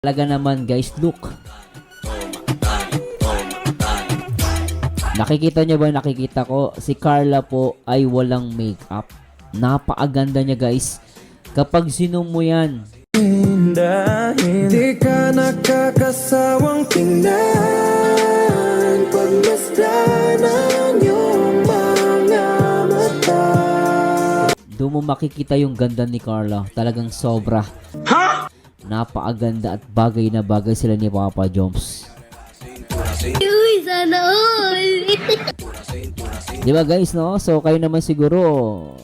Talaga naman guys, look. Nakikita nyo ba, nakikita ko, si Carla po ay walang makeup. Napakaganda niya guys. Kapag zoom mo yan. Di ka nakakasawang tingnan pagmasdan ang iyong mga mata. Doon mo makikita yung ganda ni Carla. Talagang sobra. Napakaganda at bagay na bagay sila ni Papa Joms. Uy, sana all! Di ba guys, no? So kayo naman siguro,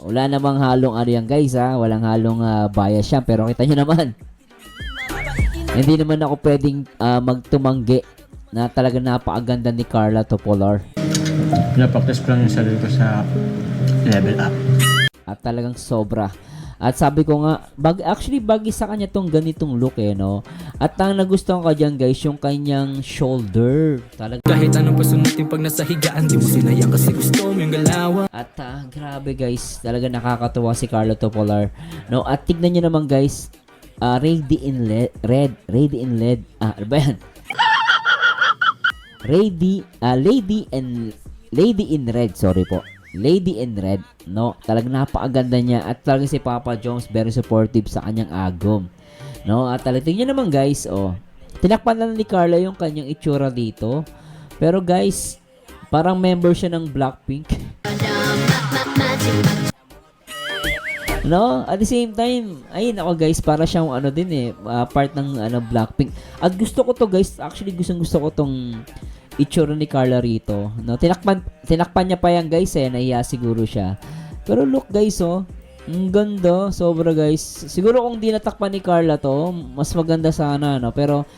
wala namang halong ano yan guys ha. Walang halong bias yan. Pero kita nyo naman. Hindi naman ako pwedeng magtumanggi na talaga napakaganda ni Carla Topolar. Pinapractice ko lang yung sarili ko sa level up. At talagang sobra. At sabi ko nga, actually bagay sa kanya tong ganitong look eh, no? At ang nagustuhan ko dyan guys, yung kanyang shoulder. Talaga. Kahit anong pasunutin pag nasa higaan, di mo sinayang kasi gusto mo yung galawan. At grabe guys, talaga nakakatuwa si Carla Topolar. No? At tignan nyo naman guys, Ready in Red. Ano ba yan? Lady in Red, sorry po. Lady in Red, no? Talagang napakaganda niya at talagang si Papa Joms very supportive sa kanyang agom. No? At talagang nyo naman guys, oh. Tinakpan lang ni Carla yung kanyang itsura dito. Pero guys, parang member siya ng Blackpink. No? At the same time, ayun ako guys, para siyang ano din eh, part ng Blackpink. At gusto ko to guys, actually gusto ko tong itsura ni Carla rito. No? Tinakpan niya pa yan guys eh, nahiya siguro siya. Pero look guys oh, ang ganda, sobra guys. Siguro kung di natakpan ni Carla to, mas maganda sana no? Pero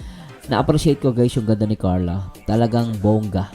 na-appreciate ko guys yung ganda ni Carla. Talagang bongga.